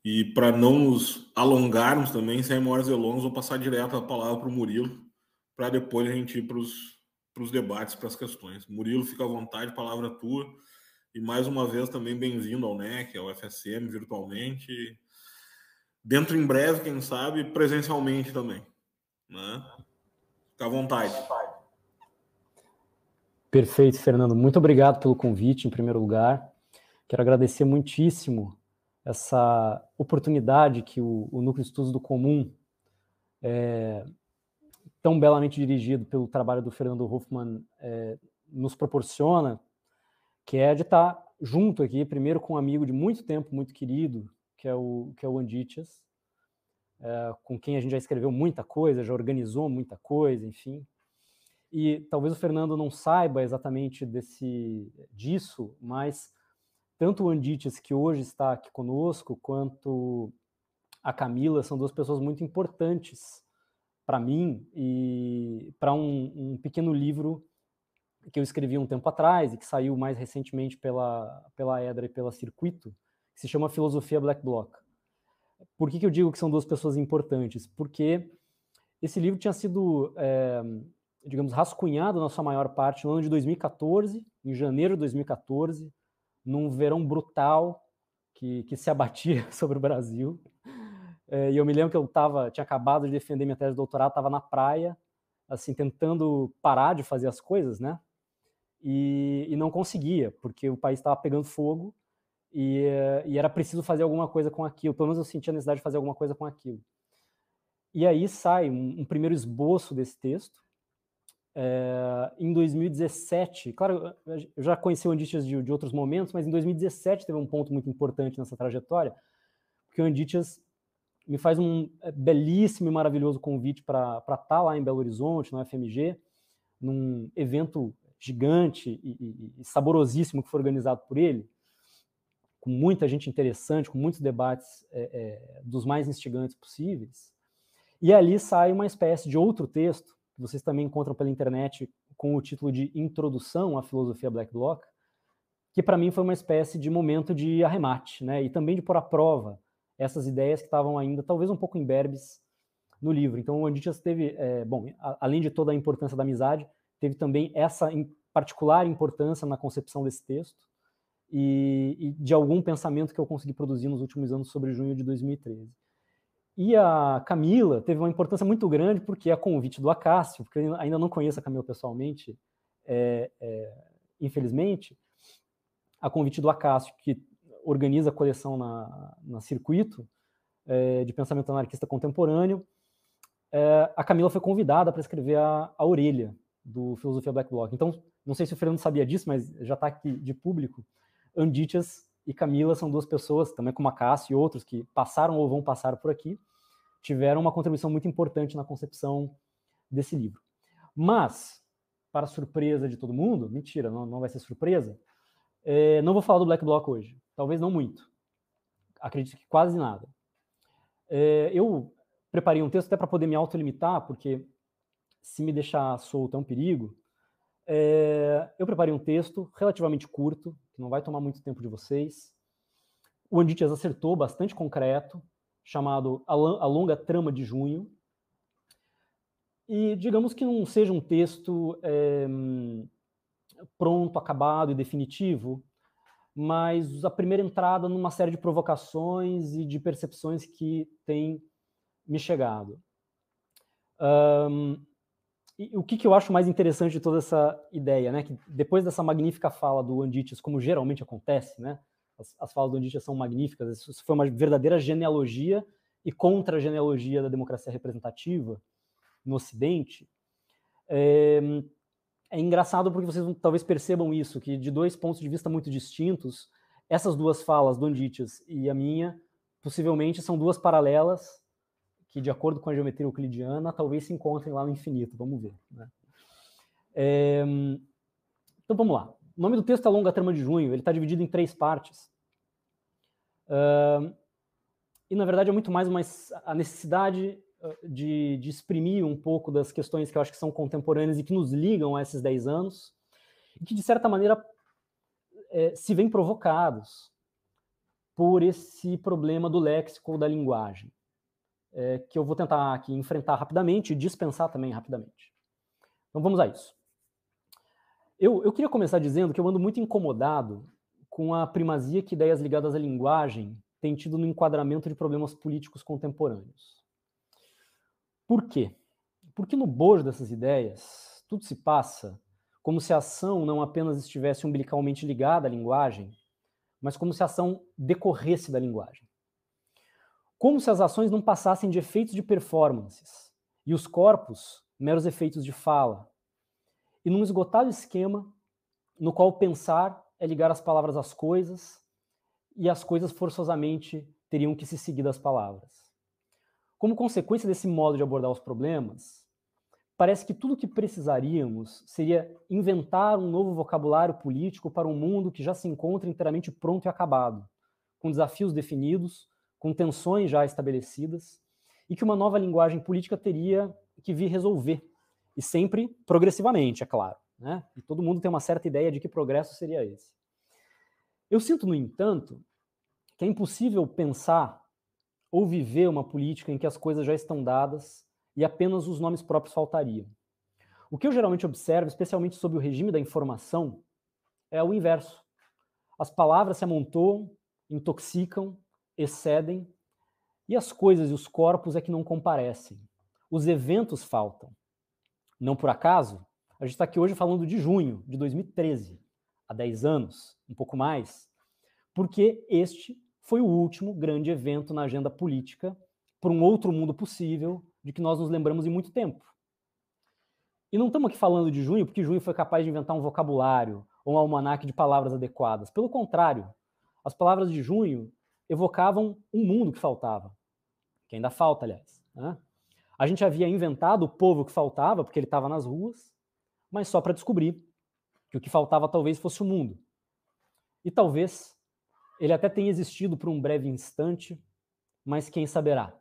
E para não nos alongarmos também, sem maiores delongas, vou passar direto a palavra para o Murilo, para depois a gente ir para os debates, para as questões. Murilo, fica à vontade, palavra tua. E mais uma vez também bem-vindo ao NEC, ao FSM, virtualmente. Dentro em breve, quem sabe, presencialmente também. Né? Fica à vontade. Perfeito, Fernando. Muito obrigado pelo convite, em primeiro lugar. Quero agradecer muitíssimo essa oportunidade que o Núcleo de Estudos do Comum, tão belamente dirigido pelo trabalho do Fernando Hoffmann, nos proporciona, que é de estar junto aqui, primeiro com um amigo de muito tempo, muito querido, que é o Anditias, com quem a gente já escreveu muita coisa, já organizou muita coisa, enfim. E talvez o Fernando não saiba exatamente disso, mas tanto o Anditias, que hoje está aqui conosco, quanto a Camila são duas pessoas muito importantes para mim e para um pequeno livro que eu escrevi um tempo atrás e que saiu mais recentemente pela Edra e pela Circuito, que se chama Filosofia Black Bloc. Por que eu digo que são duas pessoas importantes? Porque esse livro tinha sido, digamos, rascunhado na sua maior parte no ano de 2014, em janeiro de 2014, num verão brutal que se abatia sobre o Brasil. E eu me lembro que eu tinha acabado de defender minha tese de doutorado, estava na praia, assim, tentando parar de fazer as coisas, né? E não conseguia, porque o país estava pegando fogo e era preciso fazer alguma coisa com aquilo. Pelo menos eu sentia a necessidade de fazer alguma coisa com aquilo. E aí sai um primeiro esboço desse texto. Em 2017, claro, eu já conheci o Anditias de outros momentos, mas em 2017 teve um ponto muito importante nessa trajetória, porque o Anditias me faz um belíssimo e maravilhoso convite para estar lá em Belo Horizonte, no FMG, num evento gigante e saborosíssimo que foi organizado por ele, com muita gente interessante, com muitos debates dos mais instigantes possíveis. E ali sai uma espécie de outro texto, que vocês também encontram pela internet, com o título de Introdução à Filosofia Black Bloc, que para mim foi uma espécie de momento de arremate, né? E também de pôr à prova essas ideias que estavam ainda, talvez um pouco imberbes, no livro. Então, o Anditias teve, além de toda a importância da amizade, teve também essa particular importância na concepção desse texto e de algum pensamento que eu consegui produzir nos últimos anos sobre junho de 2013. E a Camila teve uma importância muito grande porque a convite do Acácio, porque eu ainda não conheço a Camila pessoalmente, infelizmente, a convite do Acácio, que organiza a coleção na Circuito, de pensamento anarquista contemporâneo, a Camila foi convidada para escrever a orelha do Filosofia Black Bloc. Então, não sei se o Fernando sabia disso, mas já está aqui de público. Anditias e Camila são duas pessoas, também como a Cássio e outros, que passaram ou vão passar por aqui, tiveram uma contribuição muito importante na concepção desse livro. Mas, para surpresa de todo mundo, mentira, não vai ser surpresa, não vou falar do Black Bloc hoje. Talvez não muito. Acredito que quase nada. Eu preparei um texto até para poder me autolimitar, porque se me deixar solto é um perigo. Eu preparei um texto relativamente curto, que não vai tomar muito tempo de vocês. O Anditias acertou, bastante concreto, chamado A Longa Trama de Junho. E digamos que não seja um texto pronto, acabado e definitivo, mas a primeira entrada numa série de provocações e de percepções que tem me chegado. E o que eu acho mais interessante de toda essa ideia, né? Que depois dessa magnífica fala do Anditias, como geralmente acontece, né? As falas do Anditias são magníficas, isso foi uma verdadeira genealogia e contra-genealogia da democracia representativa no Ocidente. É engraçado porque vocês talvez percebam isso, que de dois pontos de vista muito distintos, essas duas falas do Anditias e a minha, possivelmente são duas paralelas que, de acordo com a geometria euclidiana, talvez se encontrem lá no infinito. Vamos ver. Né? Então, vamos lá. O nome do texto é A Longa Trama de Junho. Ele está dividido em 3 partes. E, na verdade, é muito mais a necessidade de exprimir um pouco das questões que eu acho que são contemporâneas e que nos ligam a esses 10 anos e que, de certa maneira, se veem provocados por esse problema do léxico ou da linguagem, que eu vou tentar aqui enfrentar rapidamente e dispensar também rapidamente. Então vamos a isso. Eu queria começar dizendo que eu ando muito incomodado com a primazia que ideias ligadas à linguagem têm tido no enquadramento de problemas políticos contemporâneos. Por quê? Porque no bojo dessas ideias, tudo se passa como se a ação não apenas estivesse umbilicalmente ligada à linguagem, mas como se a ação decorresse da linguagem. Como se as ações não passassem de efeitos de performances, e os corpos, meros efeitos de fala, e num esgotado esquema no qual pensar é ligar as palavras às coisas, e as coisas forçosamente teriam que se seguir das palavras. Como consequência desse modo de abordar os problemas, parece que tudo o que precisaríamos seria inventar um novo vocabulário político para um mundo que já se encontra inteiramente pronto e acabado, com desafios definidos, com tensões já estabelecidas, e que uma nova linguagem política teria que vir resolver, e sempre progressivamente, é claro, né? E todo mundo tem uma certa ideia de que progresso seria esse. Eu sinto, no entanto, que é impossível pensar ou viver uma política em que as coisas já estão dadas e apenas os nomes próprios faltariam. O que eu geralmente observo, especialmente sobre o regime da informação, é o inverso. As palavras se amontoam, intoxicam, excedem, e as coisas e os corpos é que não comparecem. Os eventos faltam. Não por acaso, a gente está aqui hoje falando de junho de 2013, há 10 anos, um pouco mais, porque este foi o último grande evento na agenda política para um outro mundo possível de que nós nos lembramos em muito tempo. E não estamos aqui falando de junho porque junho foi capaz de inventar um vocabulário ou um almanaque de palavras adequadas. Pelo contrário, as palavras de junho evocavam um mundo que faltava, que ainda falta, aliás, né? A gente havia inventado o povo que faltava, porque ele estava nas ruas, mas só para descobrir que o que faltava talvez fosse o mundo. E talvez ele até tenha existido por um breve instante, mas quem saberá?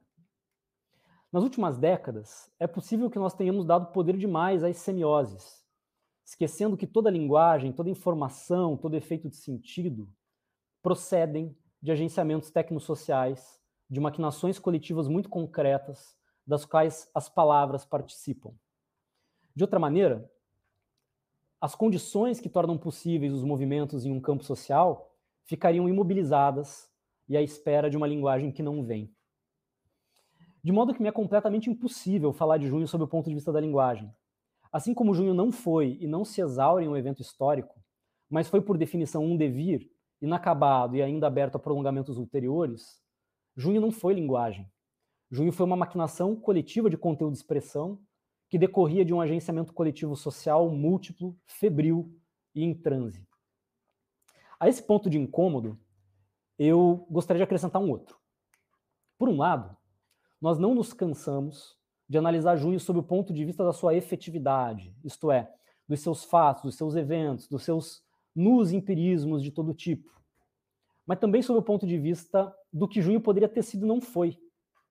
Nas últimas décadas, é possível que nós tenhamos dado poder demais às semioses, esquecendo que toda linguagem, toda informação, todo efeito de sentido procedem de agenciamentos tecnossociais, de maquinações coletivas muito concretas, das quais as palavras participam. De outra maneira, as condições que tornam possíveis os movimentos em um campo social ficariam imobilizadas e à espera de uma linguagem que não vem. De modo que me é completamente impossível falar de junho sob o ponto de vista da linguagem. Assim como junho não foi e não se exaure em um evento histórico, mas foi por definição um devir, inacabado e ainda aberto a prolongamentos ulteriores, junho não foi linguagem. Junho foi uma maquinação coletiva de conteúdo de expressão que decorria de um agenciamento coletivo social múltiplo, febril e em transe. A esse ponto de incômodo, eu gostaria de acrescentar um outro. Por um lado, nós não nos cansamos de analisar junho sob o ponto de vista da sua efetividade, isto é, dos seus fatos, dos seus eventos, dos seus nus empirismos de todo tipo, mas também sob o ponto de vista do que junho poderia ter sido e não foi.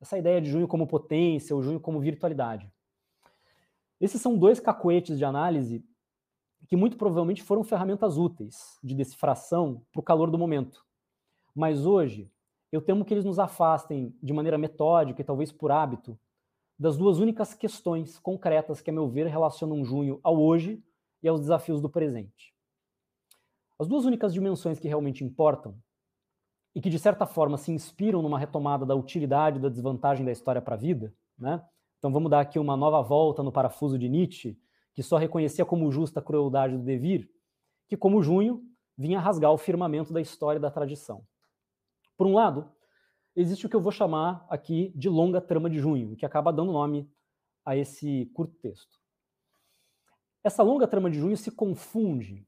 Essa ideia de junho como potência ou junho como virtualidade. Esses são dois cacoetes de análise que muito provavelmente foram ferramentas úteis de decifração para o calor do momento. Mas hoje, eu temo que eles nos afastem de maneira metódica e talvez por hábito das duas únicas questões concretas que, a meu ver, relacionam junho ao hoje e aos desafios do presente. As duas únicas dimensões que realmente importam e que, de certa forma, se inspiram numa retomada da utilidade e da desvantagem da história para a vida, né? Então vamos dar aqui uma nova volta no parafuso de Nietzsche, que só reconhecia como justa a crueldade do devir, que, como junho, vinha rasgar o firmamento da história e da tradição. Por um lado, existe o que eu vou chamar aqui de longa trama de junho, que acaba dando nome a esse curto texto. Essa longa trama de junho se confunde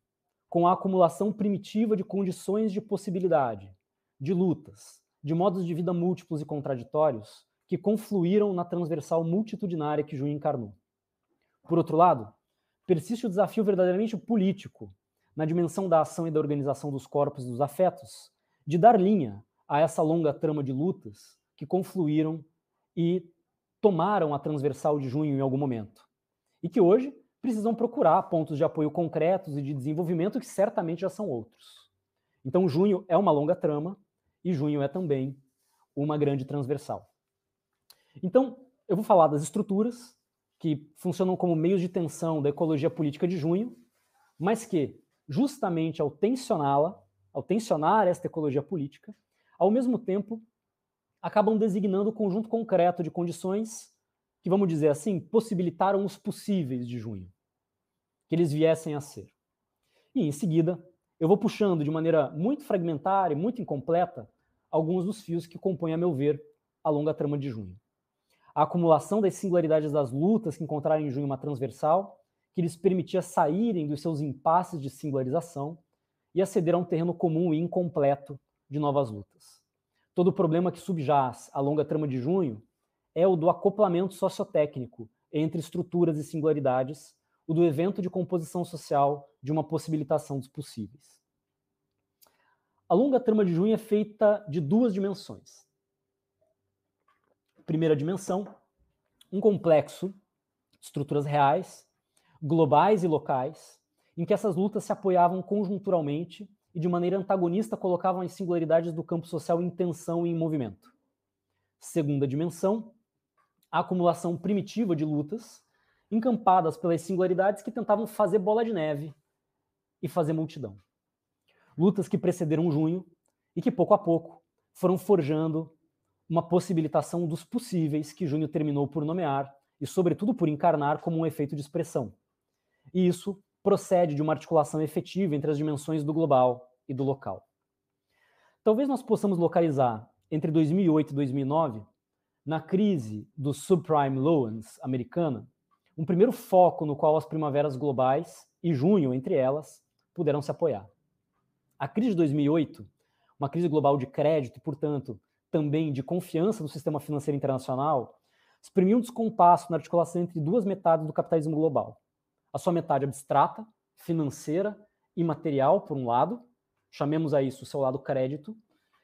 com a acumulação primitiva de condições de possibilidade, de lutas, de modos de vida múltiplos e contraditórios que confluíram na transversal multitudinária que junho encarnou. Por outro lado, persiste o desafio verdadeiramente político, na dimensão da ação e da organização dos corpos e dos afetos, de dar linha a essa longa trama de lutas que confluíram e tomaram a transversal de junho em algum momento. E que hoje precisam procurar pontos de apoio concretos e de desenvolvimento que certamente já são outros. Então junho é uma longa trama e junho é também uma grande transversal. Então, eu vou falar das estruturas que funcionam como meios de tensão da ecologia política de junho, mas que, justamente ao tensionar esta ecologia política, ao mesmo tempo, acabam designando o conjunto concreto de condições que, vamos dizer assim, possibilitaram os possíveis de junho, que eles viessem a ser. E, em seguida, eu vou puxando de maneira muito fragmentária e muito incompleta alguns dos fios que compõem, a meu ver, a longa trama de junho. A acumulação das singularidades das lutas que encontraram em junho uma transversal, que lhes permitia saírem dos seus impasses de singularização e aceder a um terreno comum e incompleto de novas lutas. Todo o problema que subjaz à longa trama de junho é o do acoplamento sociotécnico entre estruturas e singularidades, o do evento de composição social de uma possibilitação dos possíveis. A longa trama de junho é feita de duas dimensões. Primeira dimensão, um complexo de estruturas reais, globais e locais, em que essas lutas se apoiavam conjunturalmente e de maneira antagonista colocavam as singularidades do campo social em tensão e em movimento. Segunda dimensão, a acumulação primitiva de lutas, encampadas pelas singularidades que tentavam fazer bola de neve e fazer multidão. Lutas que precederam junho e que, pouco a pouco, foram forjando uma possibilitação dos possíveis que junho terminou por nomear e, sobretudo, por encarnar como um efeito de expressão. E isso procede de uma articulação efetiva entre as dimensões do global e do local. Talvez nós possamos localizar, entre 2008 e 2009, na crise dos subprime loans americana, um primeiro foco no qual as primaveras globais, e junho entre elas, puderam se apoiar. A crise de 2008, uma crise global de crédito e, portanto, também de confiança no sistema financeiro internacional, exprimiu um descompasso na articulação entre duas metades do capitalismo global. A sua metade abstrata, financeira e material, por um lado, chamemos a isso o seu lado crédito,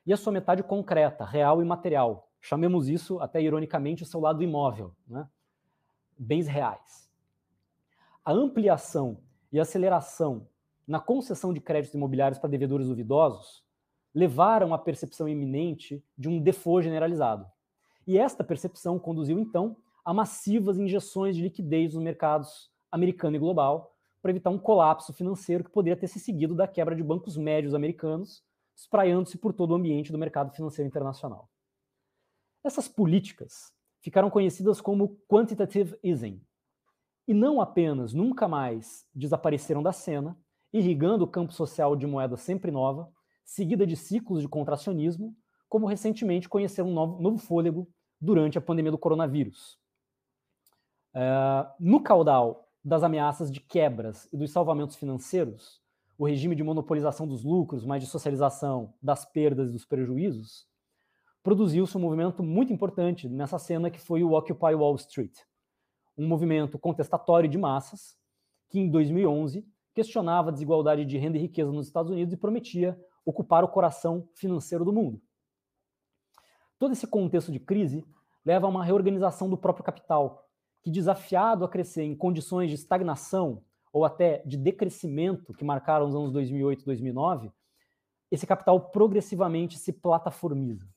e a sua metade concreta, real e material, chamemos isso, até ironicamente, o seu lado imóvel, né? Bens reais. A ampliação e aceleração na concessão de créditos imobiliários para devedores duvidosos levaram à percepção iminente de um default generalizado. E esta percepção conduziu, então, a massivas injeções de liquidez nos mercados americano e global para evitar um colapso financeiro que poderia ter se seguido da quebra de bancos médios americanos, espraiando-se por todo o ambiente do mercado financeiro internacional. Essas políticas ficaram conhecidas como quantitative easing, e não apenas nunca mais desapareceram da cena, irrigando o campo social de moeda sempre nova, seguida de ciclos de contracionismo, como recentemente conheceram um novo fôlego durante a pandemia do coronavírus. No caudal das ameaças de quebras e dos salvamentos financeiros, o regime de monopolização dos lucros, mais de socialização das perdas e dos prejuízos, produziu-se um movimento muito importante nessa cena que foi o Occupy Wall Street, um movimento contestatório de massas que, em 2011, questionava a desigualdade de renda e riqueza nos Estados Unidos e prometia ocupar o coração financeiro do mundo. Todo esse contexto de crise leva a uma reorganização do próprio capital, que, desafiado a crescer em condições de estagnação ou até de decrescimento que marcaram os anos 2008 e 2009, esse capital progressivamente se plataformiza.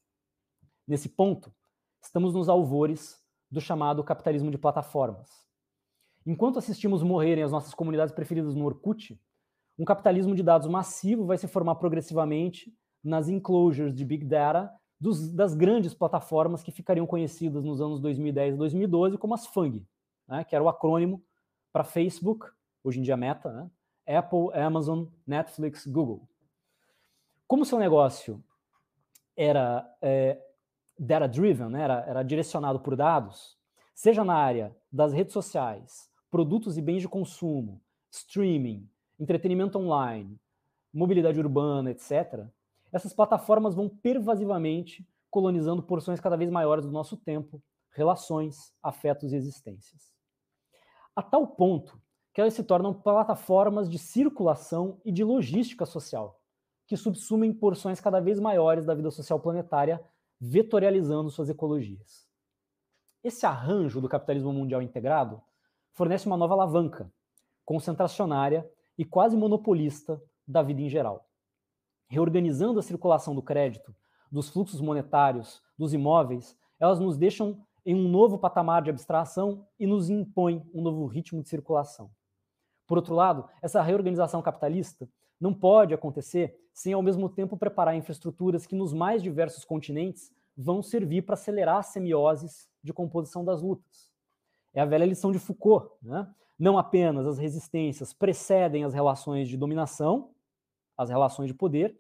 Nesse ponto, estamos nos alvores do chamado capitalismo de plataformas. Enquanto assistimos morrerem as nossas comunidades preferidas no Orkut, um capitalismo de dados massivo vai se formar progressivamente nas enclosures de Big Data das grandes plataformas que ficariam conhecidas nos anos 2010 e 2012 como as FANG, né, que era o acrônimo para Facebook, hoje em dia Meta, né, Apple, Amazon, Netflix, Google. Como seu negócio era data-driven, né, era direcionado por dados, seja na área das redes sociais, produtos e bens de consumo, streaming, entretenimento online, mobilidade urbana, etc., essas plataformas vão pervasivamente colonizando porções cada vez maiores do nosso tempo, relações, afetos e existências. A tal ponto que elas se tornam plataformas de circulação e de logística social, que subsumem porções cada vez maiores da vida social planetária, vetorializando suas ecologias. Esse arranjo do capitalismo mundial integrado fornece uma nova alavanca, concentracionária e quase monopolista da vida em geral. Reorganizando a circulação do crédito, dos fluxos monetários, dos imóveis, elas nos deixam em um novo patamar de abstração e nos impõem um novo ritmo de circulação. Por outro lado, essa reorganização capitalista não pode acontecer sem, ao mesmo tempo, preparar infraestruturas que nos mais diversos continentes vão servir para acelerar as semioses de composição das lutas. É a velha lição de Foucault, né? Não apenas as resistências precedem as relações de dominação, as relações de poder,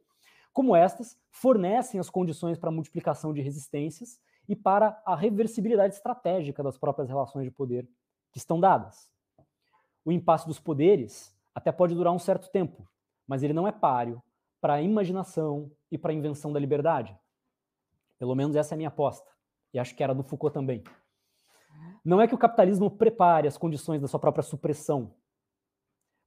como estas fornecem as condições para a multiplicação de resistências e para a reversibilidade estratégica das próprias relações de poder que estão dadas. O impasse dos poderes até pode durar um certo tempo, mas ele não é páreo para a imaginação e para a invenção da liberdade. Pelo menos essa é a minha aposta, e acho que era do Foucault também. Não é que o capitalismo prepare as condições da sua própria supressão,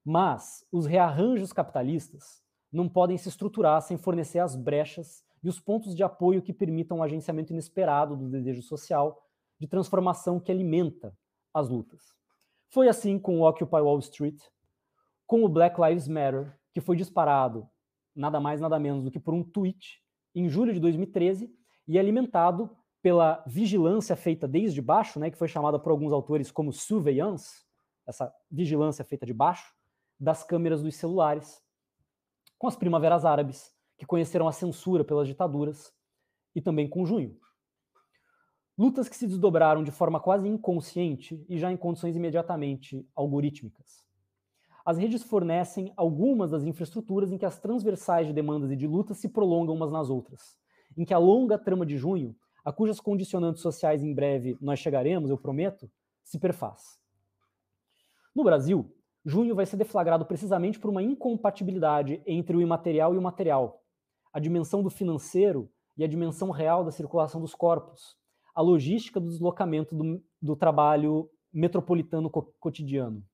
mas os rearranjos capitalistas não podem se estruturar sem fornecer as brechas e os pontos de apoio que permitam o agenciamento inesperado do desejo social de transformação que alimenta as lutas. Foi assim com o Occupy Wall Street, com o Black Lives Matter, que foi disparado nada mais nada menos do que por um tweet em julho de 2013 e alimentado pela vigilância feita desde baixo, né, que foi chamada por alguns autores como surveillance, essa vigilância feita de baixo, das câmeras dos celulares, com as primaveras árabes, que conheceram a censura pelas ditaduras, e também com junho. Lutas que se desdobraram de forma quase inconsciente e já em condições imediatamente algorítmicas. As redes fornecem algumas das infraestruturas em que as transversais de demandas e de lutas se prolongam umas nas outras, em que a longa trama de junho, a cujas condicionantes sociais em breve nós chegaremos, eu prometo, se perfaz. No Brasil, junho vai ser deflagrado precisamente por uma incompatibilidade entre o imaterial e o material, a dimensão do financeiro e a dimensão real da circulação dos corpos, a logística do deslocamento do trabalho metropolitano cotidiano.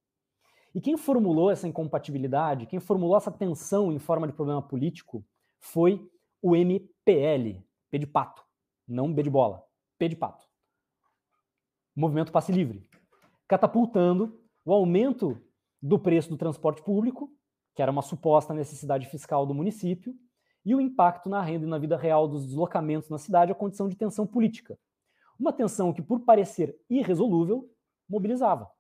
E quem formulou essa incompatibilidade, quem formulou essa tensão em forma de problema político, foi o MPL, P de pato, não B de bola, P de pato. Movimento Passe Livre, catapultando o aumento do preço do transporte público, que era uma suposta necessidade fiscal do município, e o impacto na renda e na vida real dos deslocamentos na cidade, a condição de tensão política. Uma tensão que, por parecer irresolúvel, mobilizava.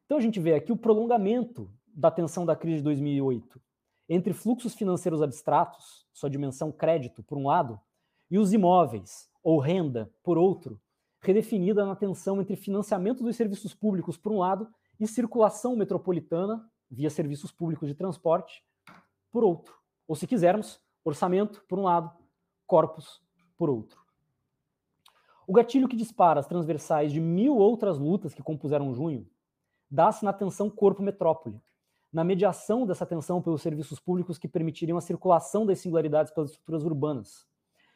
Então a gente vê aqui o prolongamento da tensão da crise de 2008 entre fluxos financeiros abstratos, sua dimensão crédito, por um lado, e os imóveis, ou renda, por outro, redefinida na tensão entre financiamento dos serviços públicos, por um lado, e circulação metropolitana, via serviços públicos de transporte, por outro. Ou, se quisermos, orçamento, por um lado, corpos, por outro. O gatilho que dispara as transversais de 1000 outras lutas que compuseram junho dá-se na tensão corpo-metrópole, na mediação dessa tensão pelos serviços públicos que permitiriam a circulação das singularidades pelas estruturas urbanas.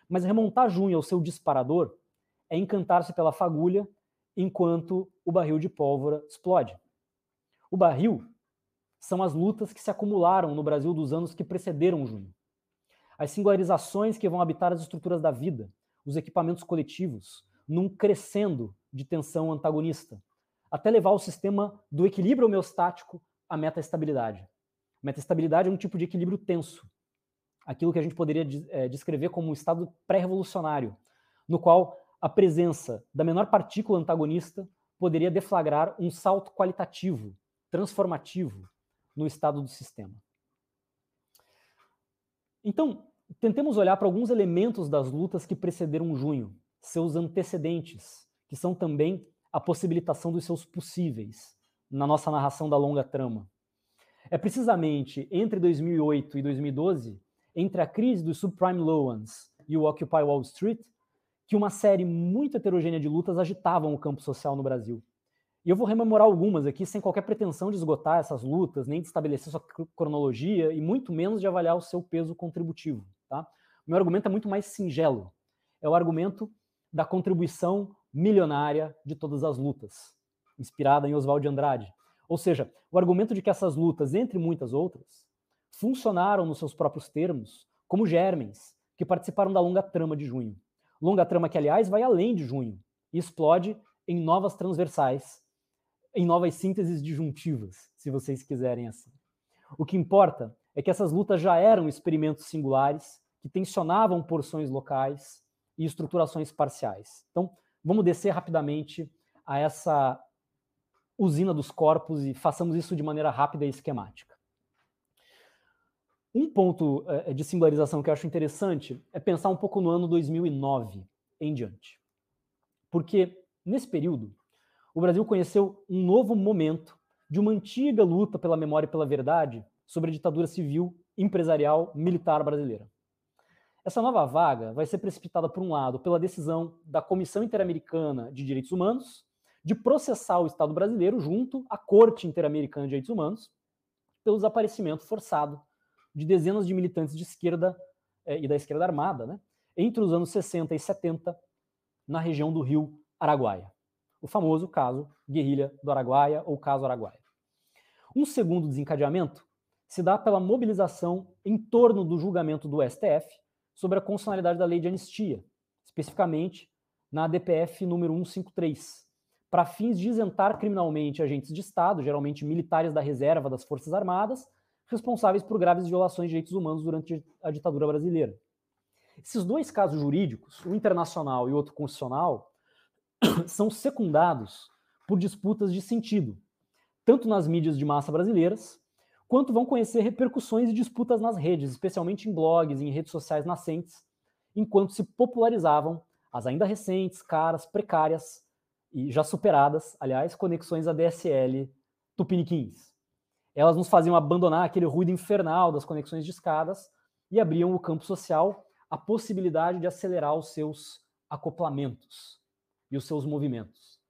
Mas remontar junho ao seu disparador é encantar-se pela fagulha enquanto o barril de pólvora explode. O barril são as lutas que se acumularam no Brasil dos anos que precederam junho. As singularizações que vão habitar as estruturas da vida, os equipamentos coletivos, num crescendo de tensão antagonista, até levar o sistema do equilíbrio homeostático à metaestabilidade. Metaestabilidade é um tipo de equilíbrio tenso, aquilo que a gente poderia descrever como um estado pré-revolucionário, no qual a presença da menor partícula antagonista poderia deflagrar um salto qualitativo, transformativo, no estado do sistema. Então, tentemos olhar para alguns elementos das lutas que precederam junho, seus antecedentes, que são também a possibilitação dos seus possíveis na nossa narração da longa trama. É precisamente entre 2008 e 2012, entre a crise dos subprime loans e o Occupy Wall Street, que uma série muito heterogênea de lutas agitavam o campo social no Brasil. E eu vou rememorar algumas aqui, sem qualquer pretensão de esgotar essas lutas, nem de estabelecer sua cronologia, e muito menos de avaliar o seu peso contributivo. Tá? O meu argumento é muito mais singelo. É o argumento da contribuição milionária de todas as lutas, inspirada em Oswald de Andrade. Ou seja, o argumento de que essas lutas, entre muitas outras, funcionaram nos seus próprios termos como germens que participaram da longa trama de junho. Longa trama que, aliás, vai além de junho e explode em novas transversais, em novas sínteses disjuntivas, se vocês quiserem assim. O que importa é que essas lutas já eram experimentos singulares que tensionavam porções locais e estruturações parciais. Então, vamos descer rapidamente a essa usina dos corpos e façamos isso de maneira rápida e esquemática. Um ponto de singularização que eu acho interessante é pensar um pouco no ano 2009 em diante. Porque, nesse período, o Brasil conheceu um novo momento de uma antiga luta pela memória e pela verdade sobre a ditadura civil, empresarial, militar brasileira. Essa nova vaga vai ser precipitada, por um lado, pela decisão da Comissão Interamericana de Direitos Humanos de processar o Estado brasileiro junto à Corte Interamericana de Direitos Humanos pelo desaparecimento forçado de dezenas de militantes de esquerda e da esquerda armada, né, entre os anos 60 e 70, na região do Rio Araguaia. O famoso caso Guerrilha do Araguaia ou caso Araguaia. Um segundo desencadeamento se dá pela mobilização em torno do julgamento do STF sobre a constitucionalidade da lei de anistia, especificamente na DPF número 153, para fins de isentar criminalmente agentes de Estado, geralmente militares da reserva das Forças Armadas, responsáveis por graves violações de direitos humanos durante a ditadura brasileira. Esses dois casos jurídicos, um internacional e outro constitucional, são secundados por disputas de sentido, tanto nas mídias de massa brasileiras, quanto vão conhecer repercussões e disputas nas redes, especialmente em blogs e em redes sociais nascentes, enquanto se popularizavam as ainda recentes, caras, precárias e já superadas, aliás, conexões ADSL tupiniquins. Elas nos faziam abandonar aquele ruído infernal das conexões de escadas e abriam o campo social a possibilidade de acelerar os seus acoplamentos e os seus movimentos.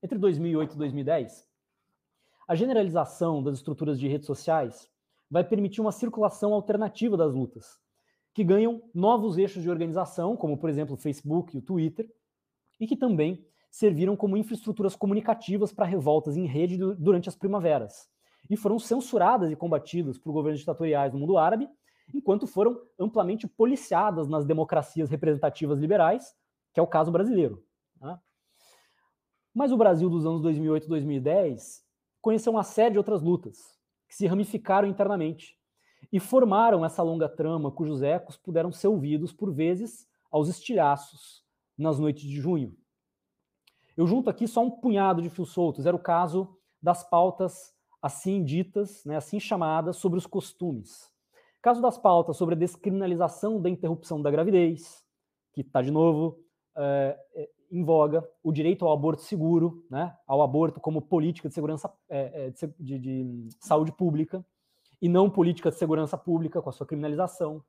Entre 2008 e 2010, a generalização das estruturas de redes sociais vai permitir uma circulação alternativa das lutas, que ganham novos eixos de organização, como, por exemplo, o Facebook e o Twitter, e que também serviram como infraestruturas comunicativas para revoltas em rede durante as primaveras, e foram censuradas e combatidas por governos ditatoriais no mundo árabe, enquanto foram amplamente policiadas nas democracias representativas liberais, que é o caso brasileiro. Né? Mas o Brasil dos anos 2008 e 2010 conheceu uma série de outras lutas, que se ramificaram internamente, e formaram essa longa trama cujos ecos puderam ser ouvidos, por vezes, aos estilhaços, nas noites de junho. Eu junto aqui só um punhado de fios soltos, era o caso das pautas assim ditas, né, assim chamadas, sobre os costumes. Caso das pautas sobre a descriminalização da interrupção da gravidez, que está de novo em voga, o direito ao aborto seguro, né, ao aborto como política de segurança de saúde pública, e não política de segurança pública com a sua criminalização,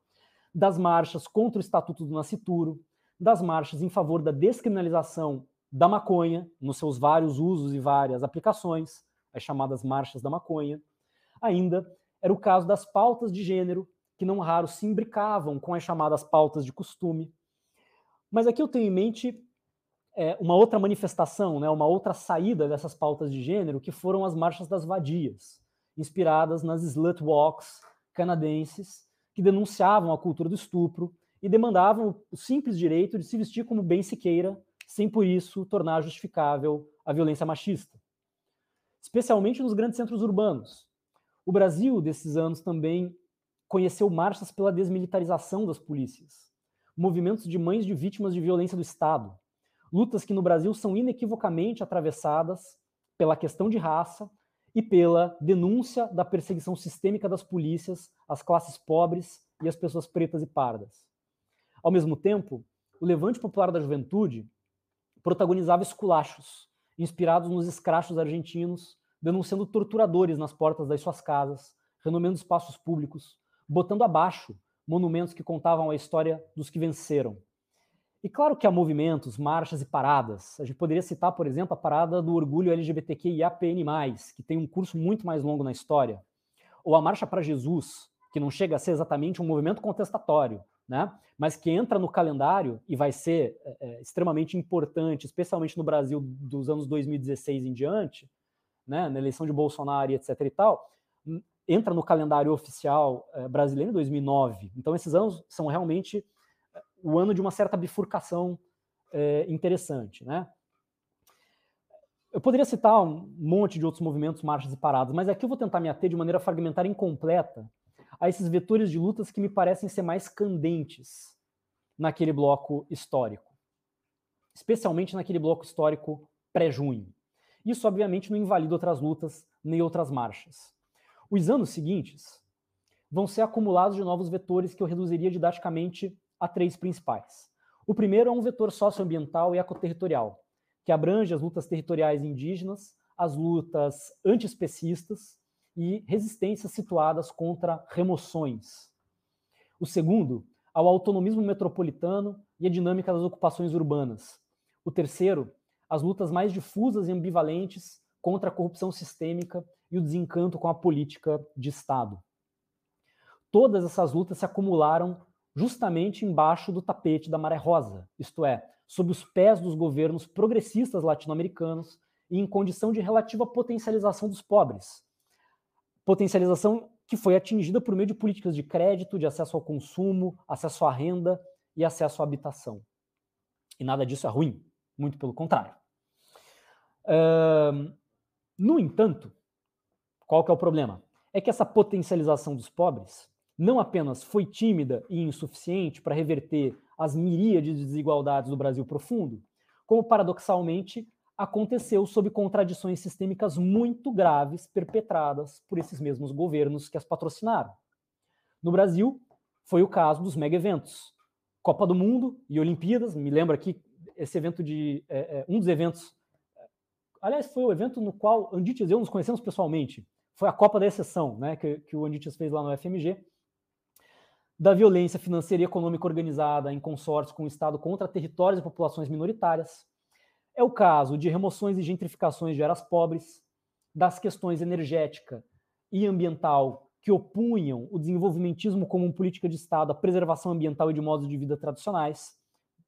das marchas contra o Estatuto do Nascituro, das marchas em favor da descriminalização da maconha, nos seus vários usos e várias aplicações, as chamadas marchas da maconha. Ainda era o caso das pautas de gênero, que não raro se imbricavam com as chamadas pautas de costume. Mas aqui eu tenho em mente uma outra manifestação, né, uma outra saída dessas pautas de gênero, que foram as marchas das vadias, inspiradas nas slut walks canadenses, que denunciavam a cultura do estupro e demandavam o simples direito de se vestir como bem se queira, sem por isso tornar justificável a violência machista. Especialmente nos grandes centros urbanos. O Brasil, desses anos, também conheceu marchas pela desmilitarização das polícias, movimentos de mães de vítimas de violência do Estado, lutas que no Brasil são inequivocamente atravessadas pela questão de raça e pela denúncia da perseguição sistêmica das polícias às classes pobres e às pessoas pretas e pardas. Ao mesmo tempo, o levante popular da juventude protagonizava esculachos, inspirados nos escrachos argentinos, denunciando torturadores nas portas das suas casas, renomeando espaços públicos, botando abaixo monumentos que contavam a história dos que venceram. E claro que há movimentos, marchas e paradas. A gente poderia citar, por exemplo, a parada do orgulho LGBTQIAPN+, que tem um curso muito mais longo na história. Ou a Marcha para Jesus, que não chega a ser exatamente um movimento contestatório, né? Mas que entra no calendário e vai ser extremamente importante, especialmente no Brasil dos anos 2016 em diante, né? Na eleição de Bolsonaro e etc. e tal, entra no calendário oficial brasileiro em 2009. Então esses anos são realmente o ano de uma certa bifurcação interessante, né? Eu poderia citar um monte de outros movimentos, marchas e paradas, mas aqui eu vou tentar me ater de maneira fragmentar e incompleta a esses vetores de lutas que me parecem ser mais candentes naquele bloco histórico, especialmente naquele bloco histórico pré-junho. Isso, obviamente, não invalida outras lutas nem outras marchas. Os anos seguintes vão ser acumulados de novos vetores que eu reduziria didaticamente a 3 principais. O primeiro é um vetor socioambiental e ecoterritorial, que abrange as lutas territoriais indígenas, as lutas antiespecistas e resistências situadas contra remoções. O segundo, ao autonomismo metropolitano e a dinâmica das ocupações urbanas. O terceiro, as lutas mais difusas e ambivalentes contra a corrupção sistêmica e o desencanto com a política de Estado. Todas essas lutas se acumularam justamente embaixo do tapete da maré rosa, isto é, sob os pés dos governos progressistas latino-americanos e em condição de relativa potencialização dos pobres. Potencialização que foi atingida por meio de políticas de crédito, de acesso ao consumo, acesso à renda e acesso à habitação. E nada disso é ruim, muito pelo contrário. No entanto, qual que é o problema? É que essa potencialização dos pobres não apenas foi tímida e insuficiente para reverter as miríades de desigualdades do Brasil profundo, como paradoxalmente aconteceu sob contradições sistêmicas muito graves perpetradas por esses mesmos governos que as patrocinaram. No Brasil, foi o caso dos mega-eventos. Copa do Mundo e Olimpíadas, me lembro aqui, esse evento um dos eventos, aliás, foi o evento no qual Andites e eu nos conhecemos pessoalmente, foi a Copa da Exceção, né, que o Andites fez lá no FMG, da violência financeira e econômica organizada em consórcio com o Estado contra territórios e populações minoritárias. É o caso de remoções e gentrificações de áreas pobres, das questões energética e ambiental que opunham o desenvolvimentismo como política de Estado à preservação ambiental e de modos de vida tradicionais.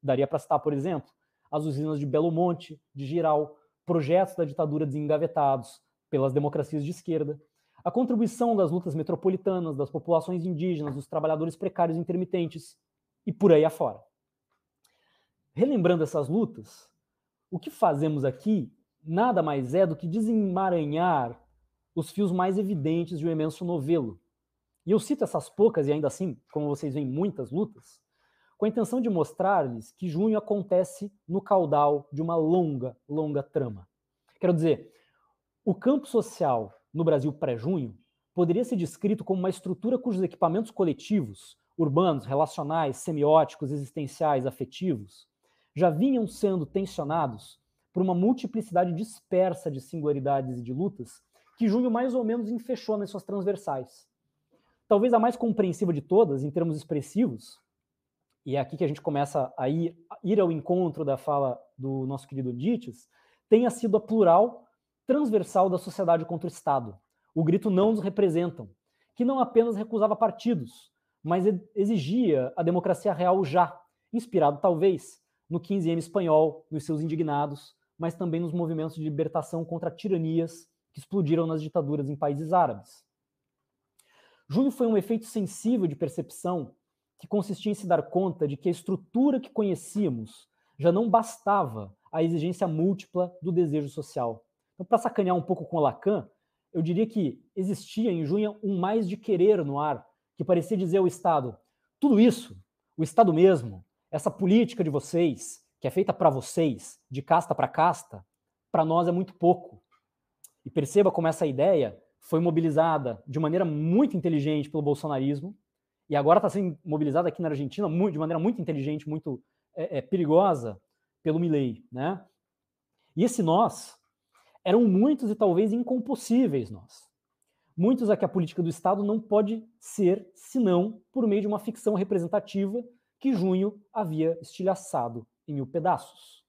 Daria para citar, por exemplo, as usinas de Belo Monte, de Jirau, projetos da ditadura desengavetados pelas democracias de esquerda, a contribuição das lutas metropolitanas, das populações indígenas, dos trabalhadores precários e intermitentes, e por aí afora. Relembrando essas lutas, o que fazemos aqui nada mais é do que desemaranhar os fios mais evidentes de um imenso novelo. E eu cito essas poucas, e ainda assim, como vocês veem, muitas lutas, com a intenção de mostrar-lhes que junho acontece no caudal de uma longa, longa trama. Quero dizer, o campo social no Brasil pré-junho poderia ser descrito como uma estrutura cujos equipamentos coletivos, urbanos, relacionais, semióticos, existenciais, afetivos, já vinham sendo tensionados por uma multiplicidade dispersa de singularidades e de lutas que junho mais ou menos enfechou nas suas transversais. Talvez a mais compreensiva de todas, em termos expressivos, e é aqui que a gente começa a ir ao encontro da fala do nosso querido Dites, tenha sido a plural transversal da sociedade contra o Estado. O grito não nos representam, que não apenas recusava partidos, mas exigia a democracia real já, inspirado talvez no 15M espanhol, nos seus indignados, mas também nos movimentos de libertação contra tiranias que explodiram nas ditaduras em países árabes. Junho foi um efeito sensível de percepção que consistia em se dar conta de que a estrutura que conhecíamos já não bastava à exigência múltipla do desejo social. Então, para sacanear um pouco com o Lacan, eu diria que existia em junho um mais de querer no ar, que parecia dizer ao Estado, tudo isso, o Estado mesmo, essa política de vocês, que é feita para vocês, de casta para casta, para nós é muito pouco. E perceba como essa ideia foi mobilizada de maneira muito inteligente pelo bolsonarismo, e agora está sendo mobilizada aqui na Argentina de maneira muito inteligente, muito perigosa, pelo Milei, né? E esse nós eram muitos e talvez incompossíveis nós. Muitos a que a política do Estado não pode ser senão por meio de uma ficção representativa que junho havia estilhaçado em 1000 pedaços.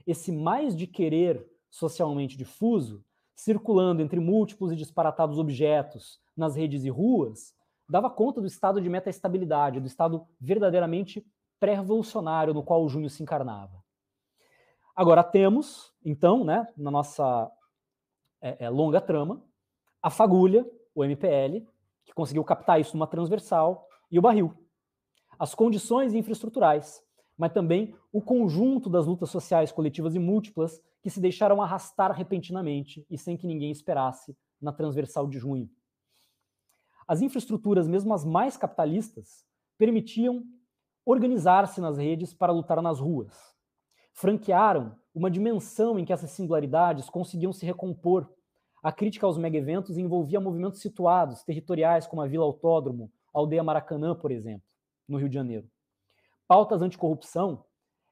Esse mais de querer socialmente difuso, circulando entre múltiplos e disparatados objetos nas redes e ruas, dava conta do estado de metaestabilidade, do estado verdadeiramente pré-revolucionário no qual o junho se encarnava. Agora temos, então, né, na nossa longa trama, a fagulha, o MPL, que conseguiu captar isso numa transversal, e o barril. As condições infraestruturais, mas também o conjunto das lutas sociais coletivas e múltiplas que se deixaram arrastar repentinamente e sem que ninguém esperasse na transversal de junho. as infraestruturas, mesmo as mais capitalistas, permitiam organizar-se nas redes para lutar nas ruas. Franquearam uma dimensão em que essas singularidades conseguiam se recompor. A crítica aos mega-eventos envolvia movimentos situados, territoriais, como a Vila Autódromo, a Aldeia Maracanã, por exemplo, no Rio de Janeiro. Pautas anticorrupção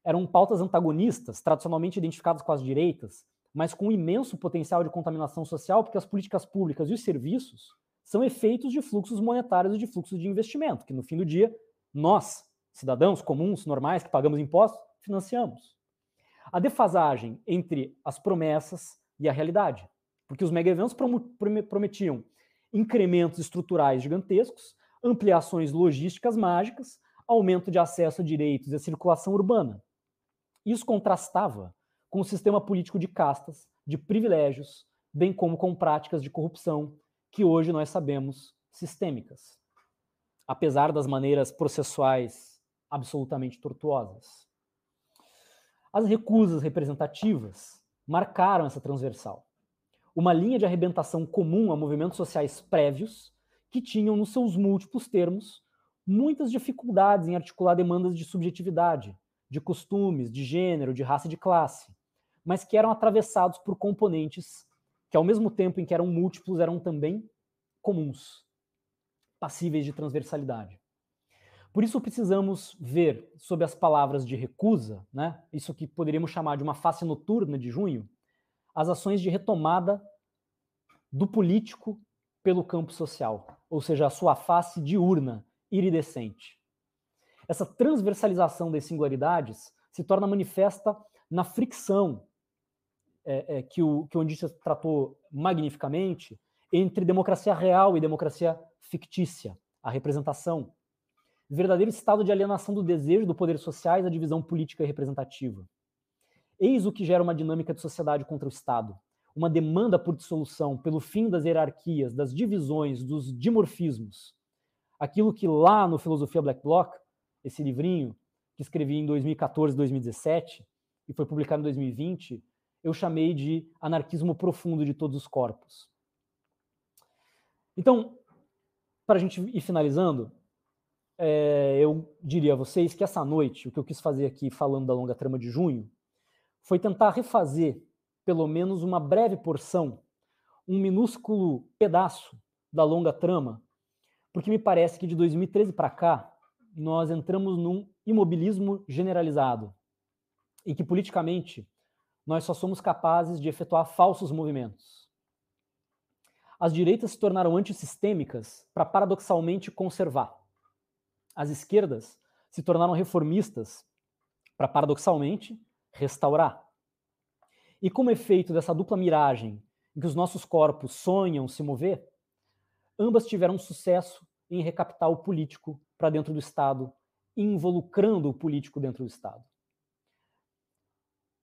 eram pautas antagonistas, tradicionalmente identificadas com as direitas, mas com um imenso potencial de contaminação social, porque as políticas públicas e os serviços são efeitos de fluxos monetários e de fluxos de investimento, que no fim do dia, nós, cidadãos comuns, normais, que pagamos impostos, financiamos. A defasagem entre as promessas e a realidade, porque os mega-eventos prometiam incrementos estruturais gigantescos, ampliações logísticas mágicas, aumento de acesso a direitos e a circulação urbana. Isso contrastava com o sistema político de castas, de privilégios, bem como com práticas de corrupção que hoje nós sabemos sistêmicas, apesar das maneiras processuais absolutamente tortuosas. As recusas representativas marcaram essa transversal, uma linha de arrebentação comum a movimentos sociais prévios que tinham nos seus múltiplos termos muitas dificuldades em articular demandas de subjetividade, de costumes, de gênero, de raça e de classe, mas que eram atravessados por componentes que, ao mesmo tempo em que eram múltiplos, eram também comuns, passíveis de transversalidade. Por isso precisamos ver, sob as palavras de recusa, né, isso que poderíamos chamar de uma face noturna de junho, as ações de retomada do político pelo campo social, ou seja, a sua face diurna, iridescente. Essa transversalização das singularidades se torna manifesta na fricção que o André tratou magnificamente entre democracia real e democracia fictícia, a representação. Verdadeiro estado de alienação do desejo do poder sociais, a divisão política e representativa. Eis o que gera uma dinâmica de sociedade contra o Estado, uma demanda por dissolução, pelo fim das hierarquias, das divisões, dos dimorfismos. Aquilo que lá no Filosofia Black Bloc, esse livrinho que escrevi em 2014, 2017 e foi publicado em 2020, eu chamei de anarquismo profundo de todos os corpos. Então, para a gente ir finalizando, eu diria a vocês que essa noite, o que eu quis fazer aqui falando da longa trama de junho, foi tentar refazer pelo menos uma breve porção, um minúsculo pedaço da longa trama, porque me parece que de 2013 para cá, nós entramos num imobilismo generalizado, em que politicamente nós só somos capazes de efetuar falsos movimentos. As direitas se tornaram antissistêmicas para paradoxalmente conservar. As esquerdas se tornaram reformistas para paradoxalmente restaurar. E como efeito dessa dupla miragem em que os nossos corpos sonham se mover, ambas tiveram sucesso em recaptar o político para dentro do Estado, involucrando o político dentro do Estado.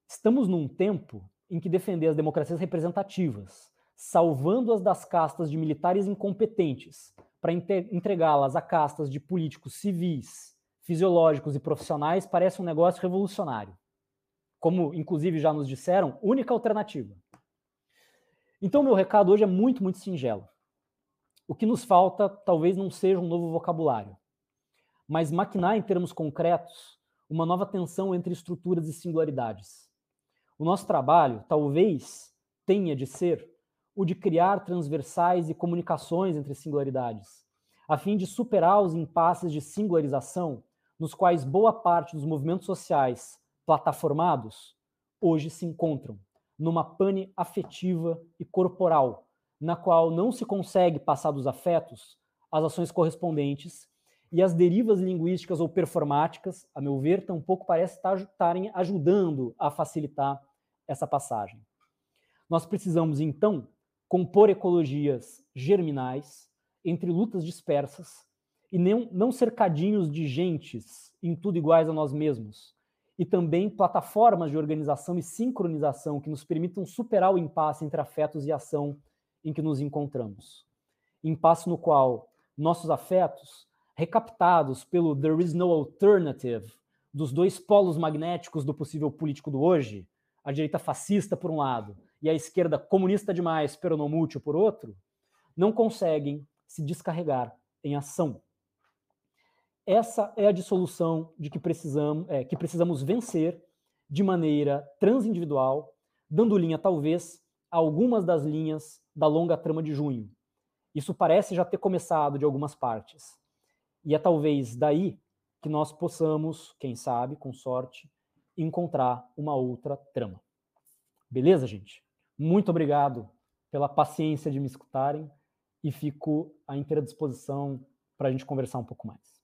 Estamos num tempo em que defender as democracias representativas, salvando-as das castas de militares incompetentes, para entregá-las a castas de políticos civis, fisiológicos e profissionais, parece um negócio revolucionário. Como, inclusive, já nos disseram, única alternativa. Então, meu recado hoje é muito, muito singelo. O que nos falta talvez não seja um novo vocabulário, mas maquinar em termos concretos uma nova tensão entre estruturas e singularidades. O nosso trabalho talvez tenha de ser o de criar transversais e comunicações entre singularidades, a fim de superar os impasses de singularização nos quais boa parte dos movimentos sociais plataformados hoje se encontram, numa pane afetiva e corporal, na qual não se consegue passar dos afetos as ações correspondentes e as derivas linguísticas ou performáticas, a meu ver, tampouco parece estarem ajudando a facilitar essa passagem. Nós precisamos, então, compor ecologias germinais entre lutas dispersas e não cercadinhos de gentes em tudo iguais a nós mesmos, e também plataformas de organização e sincronização que nos permitam superar o impasse entre afetos e ação em que nos encontramos. Impasse no qual nossos afetos, recaptados pelo there is no alternative dos dois polos magnéticos do possível político do hoje, a direita fascista por um lado e a esquerda comunista demais, peronomútil por outro, não conseguem se descarregar em ação. Essa é a dissolução de que precisamos vencer de maneira transindividual, dando linha, talvez, a algumas das linhas da longa trama de junho. Isso parece já ter começado de algumas partes. E é talvez daí que nós possamos, quem sabe, com sorte, encontrar uma outra trama. Beleza, gente? Muito obrigado pela paciência de me escutarem e fico à inteira disposição para a gente conversar um pouco mais.